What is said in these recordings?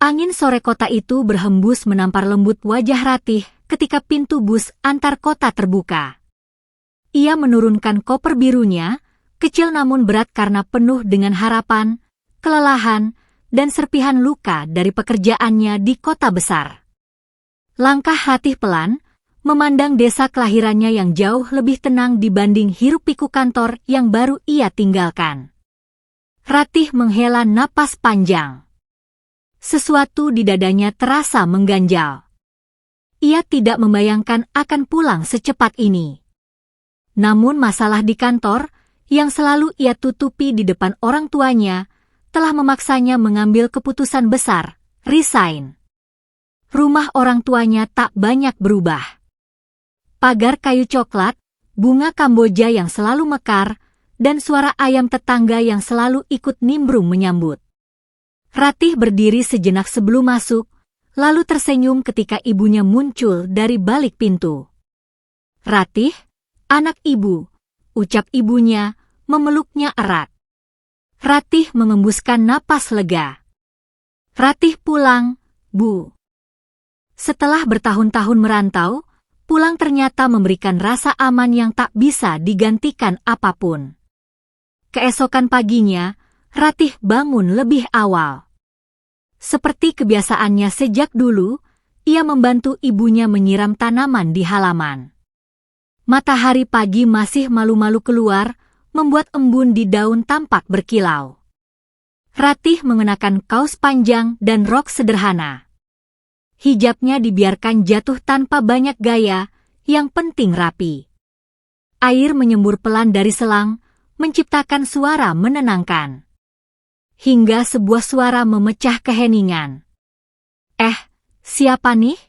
Angin sore kota itu berhembus menampar lembut wajah Ratih ketika pintu bus antar kota terbuka. Ia menurunkan koper birunya, kecil namun berat karena penuh dengan harapan, kelelahan, dan serpihan luka dari pekerjaannya di kota besar. Langkah Ratih pelan, memandang desa kelahirannya yang jauh lebih tenang dibanding hiruk-pikuk kantor yang baru ia tinggalkan. Ratih menghela napas panjang. Sesuatu di dadanya terasa mengganjal. Ia tidak membayangkan akan pulang secepat ini. Namun masalah di kantor, yang selalu ia tutupi di depan orang tuanya, telah memaksanya mengambil keputusan besar, resign. Rumah orang tuanya tak banyak berubah. Pagar kayu coklat, bunga Kamboja yang selalu mekar, dan suara ayam tetangga yang selalu ikut nimbrung menyambut. Ratih berdiri sejenak sebelum masuk, lalu tersenyum ketika ibunya muncul dari balik pintu. "Ratih, anak ibu," ucap ibunya, memeluknya erat. Ratih mengembuskan napas lega. "Ratih pulang, Bu." Setelah bertahun-tahun merantau, pulang ternyata memberikan rasa aman yang tak bisa digantikan apapun. Keesokan paginya, Ratih bangun lebih awal. Seperti kebiasaannya sejak dulu, ia membantu ibunya menyiram tanaman di halaman. Matahari pagi masih malu-malu keluar, membuat embun di daun tampak berkilau. Ratih mengenakan kaos panjang dan rok sederhana. Hijabnya dibiarkan jatuh tanpa banyak gaya, yang penting rapi. Air menyembur pelan dari selang, menciptakan suara menenangkan. Hingga sebuah suara memecah keheningan. Siapa nih?"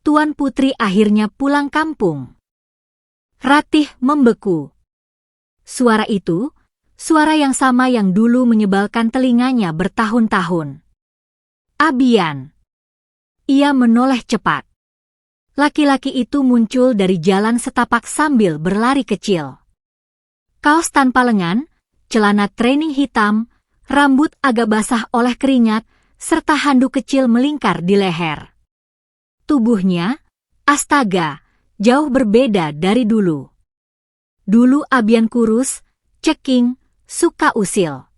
Tuan Putri akhirnya pulang kampung. Ratih membeku. Suara itu, suara yang sama yang dulu menyebalkan telinganya bertahun-tahun. Abian. Ia menoleh cepat. Laki-laki itu muncul dari jalan setapak sambil berlari kecil. Kaos tanpa lengan, celana training hitam, rambut agak basah oleh keringat, serta handuk kecil melingkar di leher. Tubuhnya, astaga, jauh berbeda dari dulu. Dulu Abian kurus, ceking, suka usil.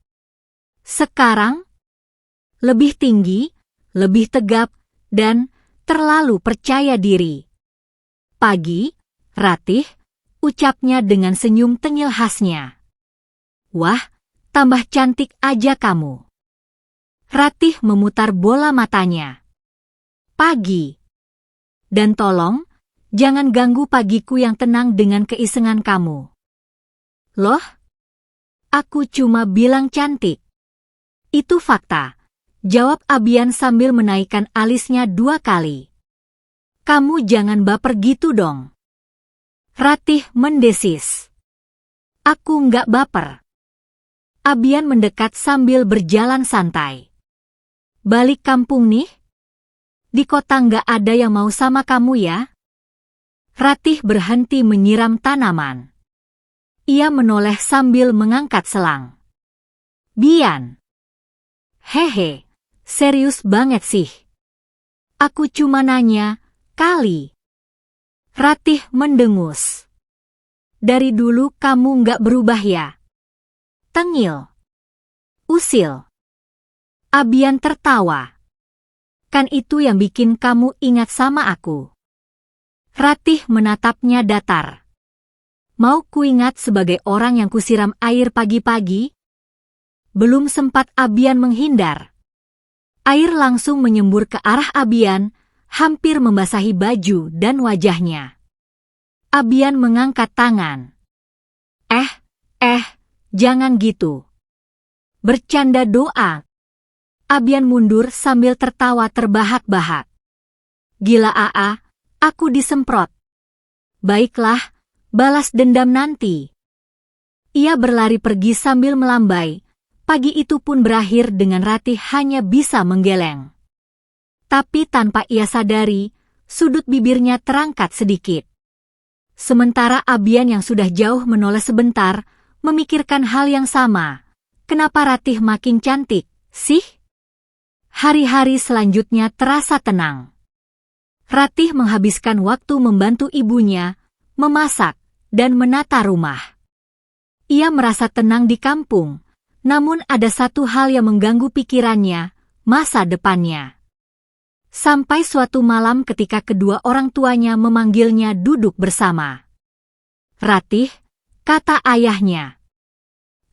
Sekarang, lebih tinggi, lebih tegap, dan terlalu percaya diri. "Pagi, Ratih," ucapnya dengan senyum tengil khasnya. "Wah, tambah cantik aja kamu." Ratih memutar bola matanya. "Pagi. Dan tolong, jangan ganggu pagiku yang tenang dengan keisengan kamu." "Loh? Aku cuma bilang cantik." "Itu fakta," jawab Abian sambil menaikkan alisnya 2 kali. "Kamu jangan baper gitu dong." Ratih mendesis. "Aku nggak baper." Abian mendekat sambil berjalan santai. "Balik kampung nih? Di kota nggak ada yang mau sama kamu ya?" Ratih berhenti menyiram tanaman. Ia menoleh sambil mengangkat selang. "Bian." "Hehe, serius banget sih." "Aku cuma nanya, kali." Ratih mendengus. "Dari dulu kamu nggak berubah ya?" Tengil. Usil. Abian tertawa. "Kan itu yang bikin kamu ingat sama aku." Ratih menatapnya datar. "Mau kuingat sebagai orang yang kusiram air pagi-pagi?" Belum sempat Abian menghindar. Air langsung menyembur ke arah Abian, hampir membasahi baju dan wajahnya. Abian mengangkat tangan. Jangan gitu. Bercanda doa." Abian mundur sambil tertawa terbahak-bahak. "Gila aku disemprot." "Baiklah, balas dendam nanti." Ia berlari pergi sambil melambai. Pagi itu pun berakhir dengan Ratih hanya bisa menggeleng. Tapi tanpa ia sadari, sudut bibirnya terangkat sedikit. Sementara Abian yang sudah jauh menoleh sebentar, memikirkan hal yang sama. Kenapa Ratih makin cantik, sih? Hari-hari selanjutnya terasa tenang. Ratih menghabiskan waktu membantu ibunya, memasak, dan menata rumah. Ia merasa tenang di kampung, namun ada satu hal yang mengganggu pikirannya, masa depannya. Sampai suatu malam ketika kedua orang tuanya memanggilnya duduk bersama. "Ratih," kata ayahnya.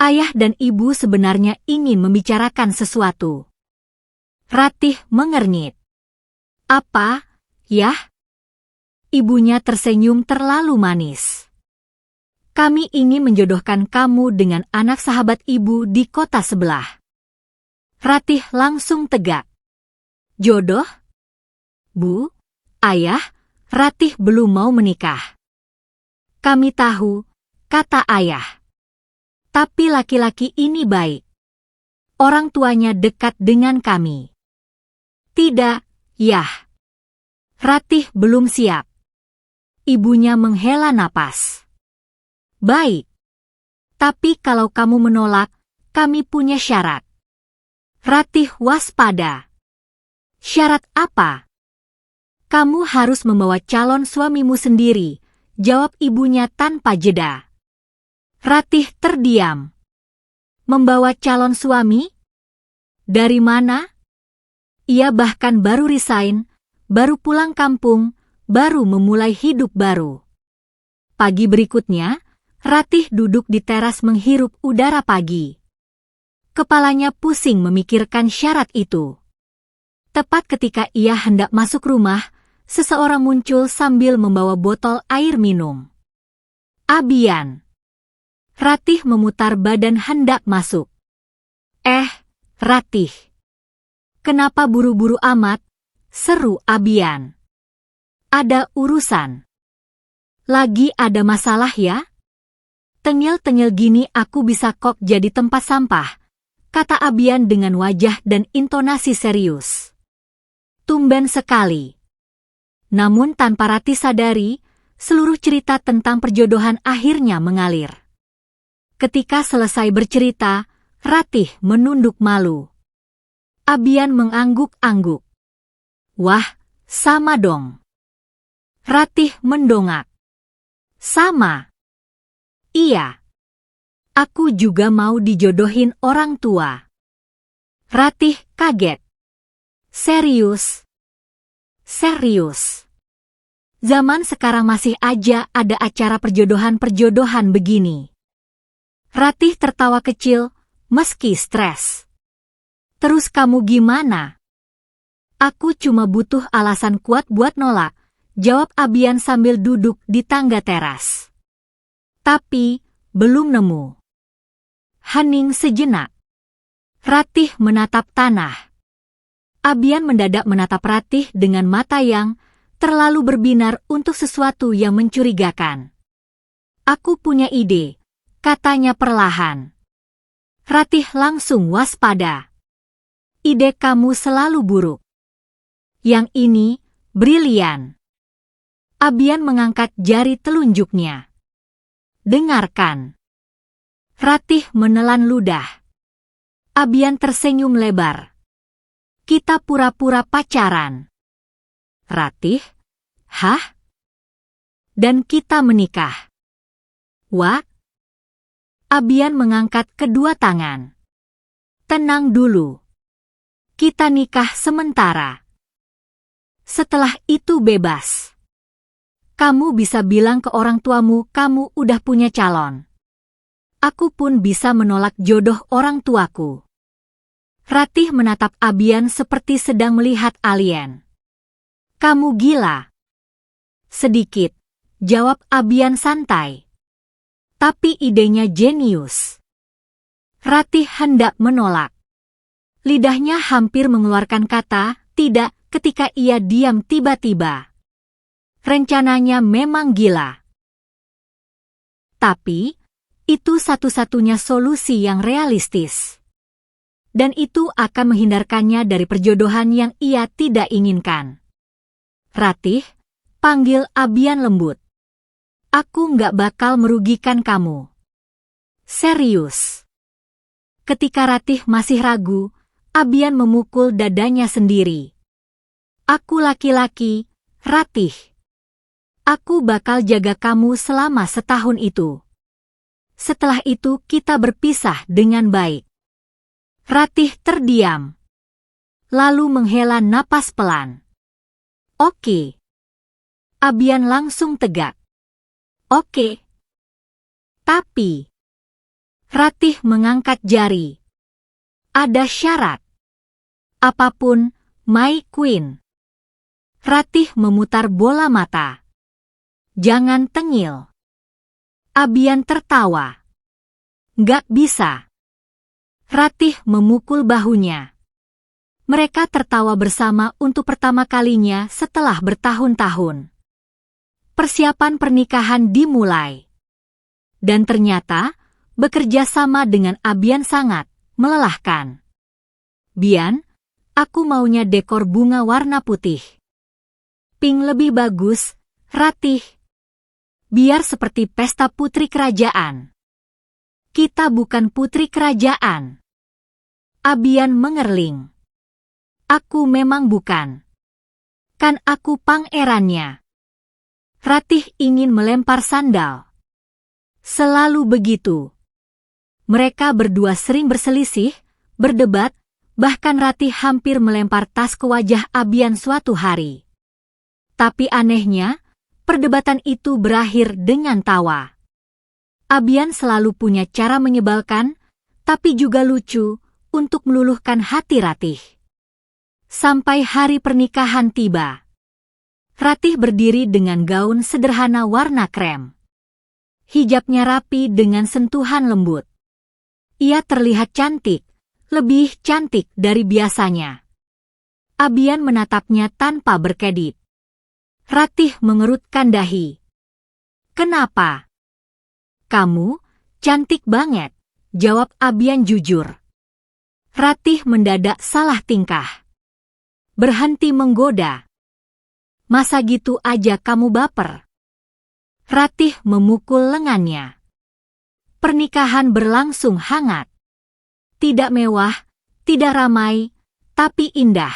Ayah dan ibu sebenarnya ingin membicarakan sesuatu. Ratih mengernyit. "Apa, Yah?" Ibunya tersenyum terlalu manis. "Kami ingin menjodohkan kamu dengan anak sahabat ibu di kota sebelah." Ratih langsung tegak. "Jodoh? Bu, Ayah, Ratih belum mau menikah." "Kami tahu," kata ayah. "Tapi laki-laki ini baik. Orang tuanya dekat dengan kami." "Tidak, Yah." Ratih belum siap. Ibunya menghela napas. "Baik. Tapi kalau kamu menolak, kami punya syarat." Ratih waspada. "Syarat apa?" "Kamu harus membawa calon suamimu sendiri," jawab ibunya tanpa jeda. Ratih terdiam. "Membawa calon suami? Dari mana?" Ia bahkan baru resign, baru pulang kampung, baru memulai hidup baru. Pagi berikutnya, Ratih duduk di teras menghirup udara pagi. Kepalanya pusing memikirkan syarat itu. Tepat ketika ia hendak masuk rumah, seseorang muncul sambil membawa botol air minum. Abian. Ratih memutar badan hendak masuk. Ratih. Kenapa buru-buru amat?" seru Abian. "Ada urusan." "Lagi ada masalah ya? Tengil-tengil gini aku bisa kok jadi tempat sampah," kata Abian dengan wajah dan intonasi serius. Tumben sekali. Namun tanpa Ratih sadari, seluruh cerita tentang perjodohan akhirnya mengalir. Ketika selesai bercerita, Ratih menunduk malu. Abian mengangguk-angguk. "Wah, sama dong." Ratih mendongak. "Sama. Iya. Aku juga mau dijodohin orang tua." Ratih kaget. "Serius? Serius? Zaman sekarang masih aja ada acara perjodohan-perjodohan begini." Ratih tertawa kecil, meski stres. "Terus kamu gimana?" "Aku cuma butuh alasan kuat buat nolak," jawab Abian sambil duduk di tangga teras. "Tapi, belum nemu." Hening sejenak. Ratih menatap tanah. Abian mendadak menatap Ratih dengan mata yang terlalu berbinar untuk sesuatu yang mencurigakan. "Aku punya ide," katanya perlahan. Ratih langsung waspada. "Ide kamu selalu buruk. Yang ini, brilian." Abian mengangkat jari telunjuknya. "Dengarkan." Ratih menelan ludah. Abian tersenyum lebar. "Kita pura-pura pacaran." "Ratih? Hah? Dan kita menikah?" "Wah?" Abian mengangkat kedua tangan. "Tenang dulu. Kita nikah sementara. Setelah itu bebas. Kamu bisa bilang ke orang tuamu kamu udah punya calon. Aku pun bisa menolak jodoh orang tuaku." Ratih menatap Abian seperti sedang melihat alien. "Kamu gila." "Sedikit," jawab Abian santai. "Tapi idenya jenius." Ratih hendak menolak. Lidahnya hampir mengeluarkan kata "tidak" ketika ia diam tiba-tiba. Rencananya memang gila. Tapi, itu satu-satunya solusi yang realistis. Dan itu akan menghindarkannya dari perjodohan yang ia tidak inginkan. "Ratih," panggil Abian lembut. "Aku nggak bakal merugikan kamu." "Serius?" Ketika Ratih masih ragu, Abian memukul dadanya sendiri. Aku laki-laki, Ratih. Aku bakal jaga kamu selama setahun itu. Setelah itu kita berpisah dengan baik. Ratih terdiam. Lalu menghela napas pelan. Oke. Abian langsung tegak. Oke. Tapi. Ratih mengangkat jari. Ada syarat. Apapun, my queen. Ratih memutar bola mata. Jangan tengil. Abian tertawa. Nggak bisa. Ratih memukul bahunya. Mereka tertawa bersama untuk pertama kalinya setelah bertahun-tahun. Persiapan pernikahan dimulai. Dan ternyata, bekerja sama dengan Abian sangat melelahkan. Bian, aku maunya dekor bunga warna putih. Pink lebih bagus, Ratih. Biar seperti pesta putri kerajaan. Kita bukan putri kerajaan. Abian mengerling. Aku memang bukan. Kan aku pangerannya. Ratih ingin melempar sandal. Selalu begitu. Mereka berdua sering berselisih, berdebat, bahkan Ratih hampir melempar tas ke wajah Abian suatu hari. Tapi anehnya, perdebatan itu berakhir dengan tawa. Abian selalu punya cara menyebalkan, tapi juga lucu, untuk meluluhkan hati Ratih. Sampai hari pernikahan tiba. Ratih berdiri dengan gaun sederhana warna krem. Hijabnya rapi dengan sentuhan lembut. Ia terlihat cantik, lebih cantik dari biasanya. Abian menatapnya tanpa berkedip. Ratih mengerutkan dahi. Kenapa? Kamu cantik banget, jawab Abian jujur. Ratih mendadak salah tingkah. Berhenti menggoda. Masa gitu aja kamu baper? Ratih memukul lengannya. Pernikahan berlangsung hangat. Tidak mewah, tidak ramai, tapi indah.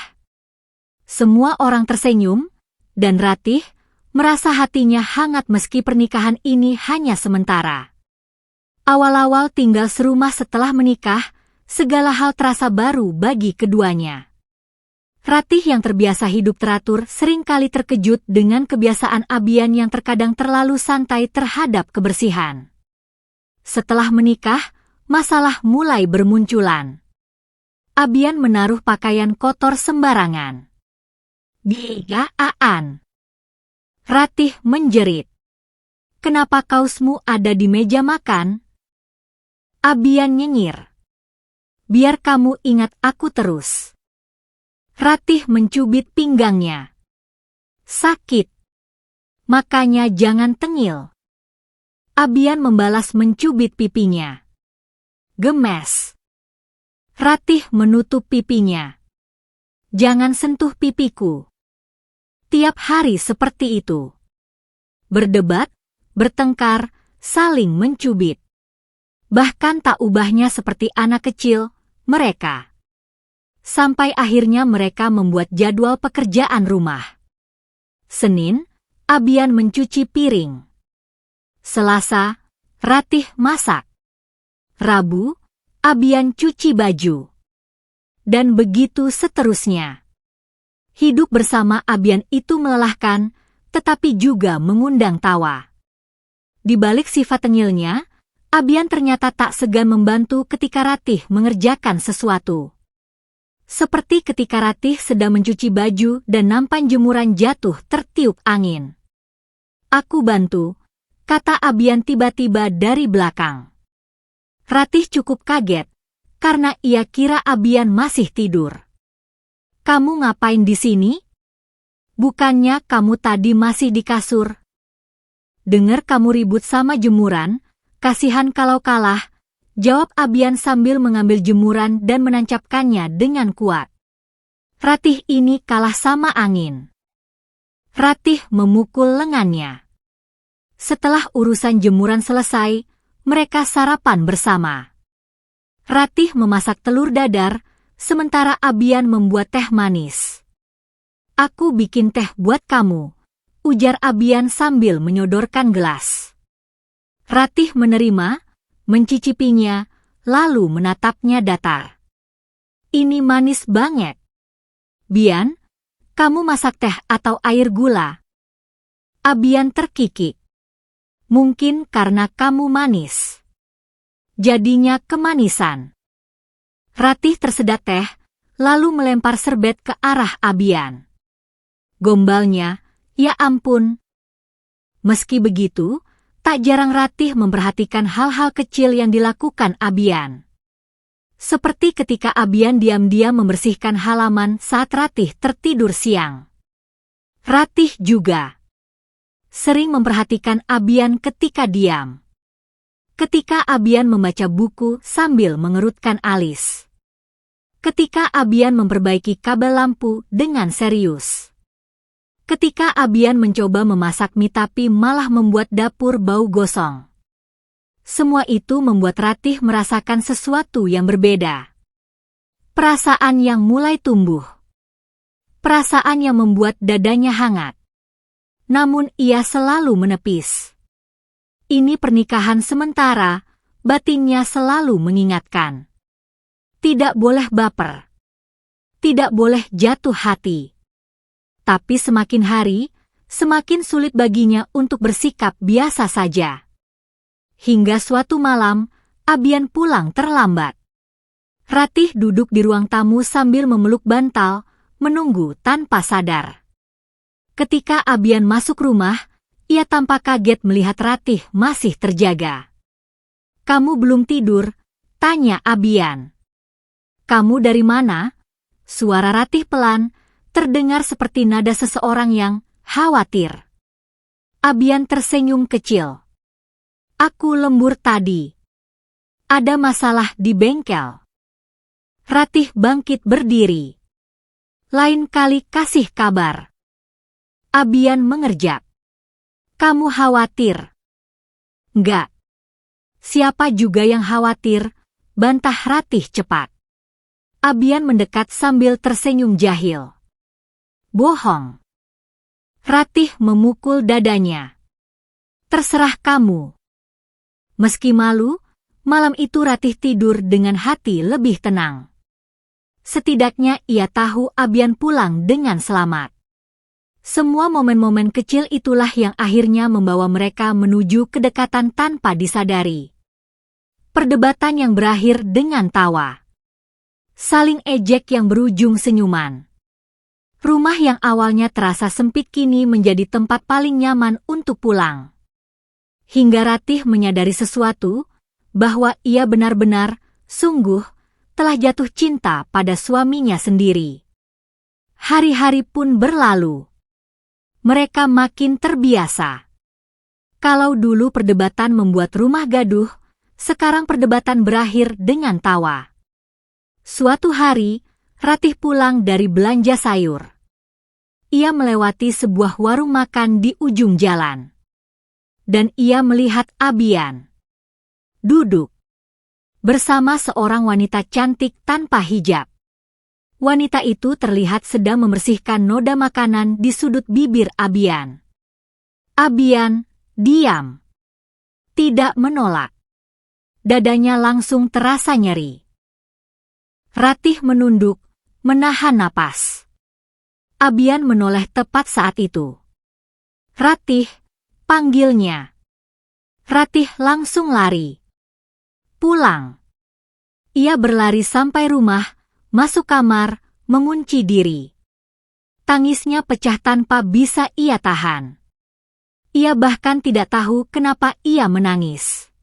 Semua orang tersenyum, dan Ratih merasa hatinya hangat meski pernikahan ini hanya sementara. Awal-awal tinggal serumah setelah menikah, segala hal terasa baru bagi keduanya. Ratih yang terbiasa hidup teratur seringkali terkejut dengan kebiasaan Abian yang terkadang terlalu santai terhadap kebersihan. Setelah menikah, masalah mulai bermunculan. Abian menaruh pakaian kotor sembarangan. Gigaan. Ratih menjerit. Kenapa kaosmu ada di meja makan? Abian nyengir. Biar kamu ingat aku terus. Ratih mencubit pinggangnya. Sakit. Makanya jangan tengil. Abian membalas mencubit pipinya. Gemes. Ratih menutup pipinya. Jangan sentuh pipiku. Tiap hari seperti itu. Berdebat, bertengkar, saling mencubit. Bahkan tak ubahnya seperti anak kecil, mereka. Sampai akhirnya mereka membuat jadwal pekerjaan rumah. Senin, Abian mencuci piring. Selasa, Ratih masak. Rabu, Abian cuci baju. Dan begitu seterusnya. Hidup bersama Abian itu melelahkan, tetapi juga mengundang tawa. Di balik sifat tengilnya, Abian ternyata tak segan membantu ketika Ratih mengerjakan sesuatu. Seperti ketika Ratih sedang mencuci baju dan nampan jemuran jatuh tertiup angin. Aku bantu, kata Abian tiba-tiba dari belakang. Ratih cukup kaget, karena ia kira Abian masih tidur. Kamu ngapain di sini? Bukannya kamu tadi masih di kasur? Dengar kamu ribut sama jemuran, kasihan kalau kalah, jawab Abian sambil mengambil jemuran dan menancapkannya dengan kuat. Ratih ini kalah sama angin. Ratih memukul lengannya. Setelah urusan jemuran selesai, mereka sarapan bersama. Ratih memasak telur dadar, sementara Abian membuat teh manis. Aku bikin teh buat kamu, ujar Abian sambil menyodorkan gelas. Ratih menerima, mencicipinya, lalu menatapnya datar. Ini manis banget. Bian, kamu masak teh atau air gula? Abian terkikik. Mungkin karena kamu manis. Jadinya kemanisan. Ratih tersedak teh, lalu melempar serbet ke arah Abian. Gombalnya, ya ampun. Meski begitu, tak jarang Ratih memperhatikan hal-hal kecil yang dilakukan Abian. Seperti ketika Abian diam-diam membersihkan halaman saat Ratih tertidur siang. Ratih juga sering memperhatikan Abian ketika diam. Ketika Abian membaca buku sambil mengerutkan alis. Ketika Abian memperbaiki kabel lampu dengan serius. Ketika Abian mencoba memasak mie tapi malah membuat dapur bau gosong. Semua itu membuat Ratih merasakan sesuatu yang berbeda. Perasaan yang mulai tumbuh. Perasaan yang membuat dadanya hangat. Namun ia selalu menepis. Ini pernikahan sementara, batinnya selalu mengingatkan. Tidak boleh baper. Tidak boleh jatuh hati. Tapi semakin hari, semakin sulit baginya untuk bersikap biasa saja. Hingga suatu malam, Abian pulang terlambat. Ratih duduk di ruang tamu sambil memeluk bantal, menunggu tanpa sadar. Ketika Abian masuk rumah, ia tampak kaget melihat Ratih masih terjaga. "Kamu belum tidur?" tanya Abian. "Kamu dari mana?" Suara Ratih pelan, terdengar seperti nada seseorang yang khawatir. Abian tersenyum kecil. "Aku lembur tadi. Ada masalah di bengkel." Ratih bangkit berdiri. "Lain kali kasih kabar." Abian mengerjak. "Kamu khawatir?" "Enggak." "Siapa juga yang khawatir?" bantah Ratih cepat. Abian mendekat sambil tersenyum jahil. "Bohong." Ratih memukul dadanya. "Terserah kamu." Meski malu, malam itu Ratih tidur dengan hati lebih tenang. Setidaknya ia tahu Abian pulang dengan selamat. Semua momen-momen kecil itulah yang akhirnya membawa mereka menuju kedekatan tanpa disadari. Perdebatan yang berakhir dengan tawa. Saling ejek yang berujung senyuman. Rumah yang awalnya terasa sempit kini menjadi tempat paling nyaman untuk pulang. Hingga Ratih menyadari sesuatu, bahwa ia benar-benar, sungguh, telah jatuh cinta pada suaminya sendiri. Hari-hari pun berlalu. Mereka makin terbiasa. Kalau dulu perdebatan membuat rumah gaduh, sekarang perdebatan berakhir dengan tawa. Suatu hari, Ratih pulang dari belanja sayur. Ia melewati sebuah warung makan di ujung jalan. Dan ia melihat Abian duduk bersama seorang wanita cantik tanpa hijab. Wanita itu terlihat sedang membersihkan noda makanan di sudut bibir Abian. Abian diam. Tidak menolak. Dadanya langsung terasa nyeri. Ratih menunduk, menahan napas. Abian menoleh tepat saat itu. "Ratih," panggilnya. Ratih langsung lari. Pulang. Ia berlari sampai rumah, masuk kamar, mengunci diri. Tangisnya pecah tanpa bisa ia tahan. Ia bahkan tidak tahu kenapa ia menangis.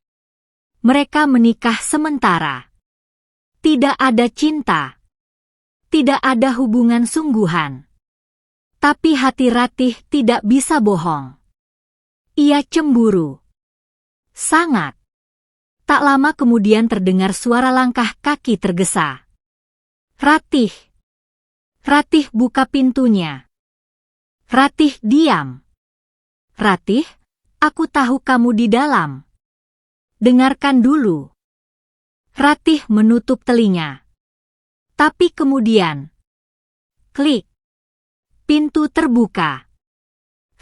Mereka menikah sementara. Tidak ada cinta. Tidak ada hubungan sungguhan. Tapi hati Ratih tidak bisa bohong. Ia cemburu. Sangat. Tak lama kemudian terdengar suara langkah kaki tergesa. "Ratih." Ratih buka pintunya. Ratih diam. "Ratih, aku tahu kamu di dalam. Dengarkan dulu." Ratih menutup telinga. Tapi kemudian, klik, pintu terbuka.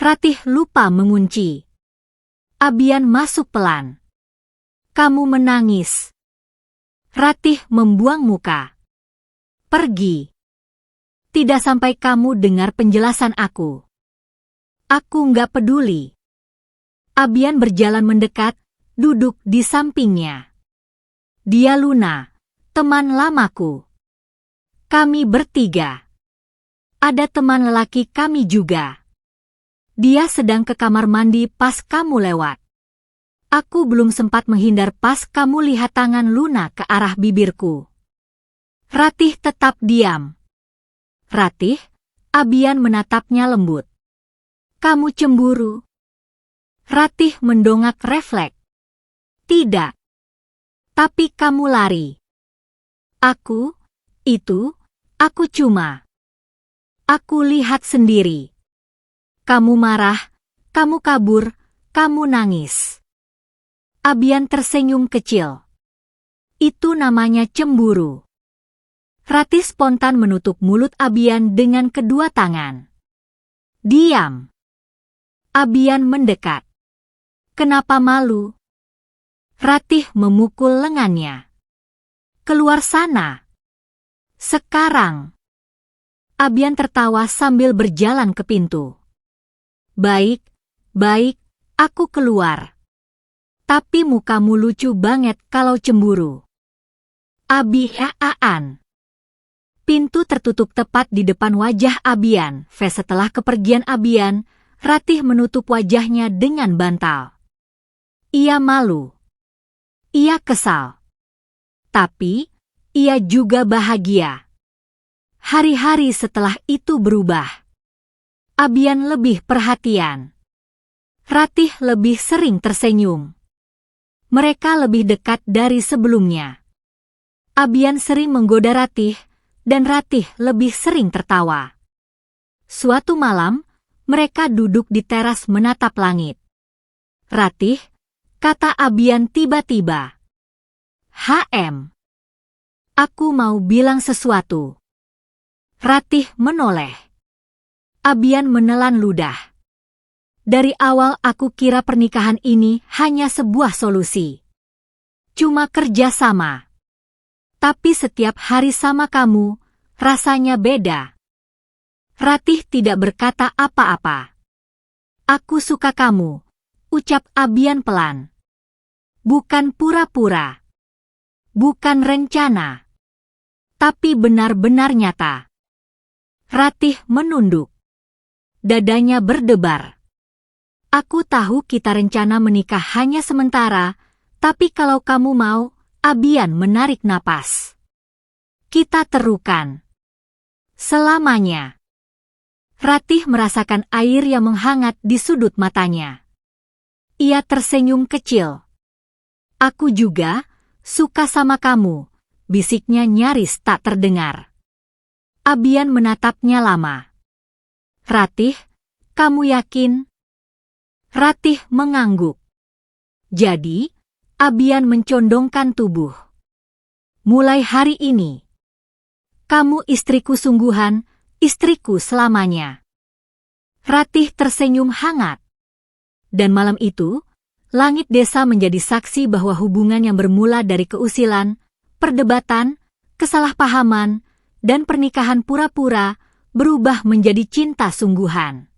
Ratih lupa mengunci. Abian masuk pelan. Kamu menangis. Ratih membuang muka. Pergi. Tidak sampai kamu dengar penjelasan aku. Aku nggak peduli. Abian berjalan mendekat, duduk di sampingnya. Dia Luna, teman lamaku. Kami bertiga. Ada teman lelaki kami juga. Dia sedang ke kamar mandi pas kamu lewat. Aku belum sempat menghindar pas kamu lihat tangan Luna ke arah bibirku. Ratih tetap diam. Ratih, Abian menatapnya lembut. Kamu cemburu? Ratih mendongak refleks. Tidak. Tapi kamu lari. Aku cuma. Aku lihat sendiri. Kamu marah, kamu kabur, kamu nangis. Abian tersenyum kecil. Itu namanya cemburu. Ratih spontan menutup mulut Abian dengan kedua tangan. Diam. Abian mendekat. Kenapa malu? Ratih memukul lengannya. Keluar sana. Sekarang. Abian tertawa sambil berjalan ke pintu. Baik, aku keluar. Tapi mukamu lucu banget kalau cemburu. Abian. Pintu tertutup tepat di depan wajah Abian. Setelah kepergian Abian, Ratih menutup wajahnya dengan bantal. Ia malu. Ia kesal. Tapi, ia juga bahagia. Hari-hari setelah itu berubah. Abian lebih perhatian. Ratih lebih sering tersenyum. Mereka lebih dekat dari sebelumnya. Abian sering menggoda Ratih, dan Ratih lebih sering tertawa. Suatu malam, mereka duduk di teras menatap langit. Ratih, kata Abian tiba-tiba. Aku mau bilang sesuatu. Ratih menoleh. Abian menelan ludah. Dari awal aku kira pernikahan ini hanya sebuah solusi. Cuma kerja sama. Tapi setiap hari sama kamu, rasanya beda. Ratih tidak berkata apa-apa. Aku suka kamu, ucap Abian pelan. Bukan pura-pura. Bukan rencana. Tapi benar-benar nyata. Ratih menunduk. Dadanya berdebar. Aku tahu kita rencana menikah hanya sementara, tapi kalau kamu mau, Abian menarik napas. Kita terukan. Selamanya. Ratih merasakan air yang menghangat di sudut matanya. Ia tersenyum kecil. Aku juga suka sama kamu, bisiknya nyaris tak terdengar. Abian menatapnya lama. Ratih, kamu yakin? Ratih mengangguk. Jadi, Abian mencondongkan tubuh. Mulai hari ini, kamu istriku sungguhan, istriku selamanya. Ratih tersenyum hangat. Dan malam itu, langit desa menjadi saksi bahwa hubungan yang bermula dari keusilan, perdebatan, kesalahpahaman, dan pernikahan pura-pura berubah menjadi cinta sungguhan.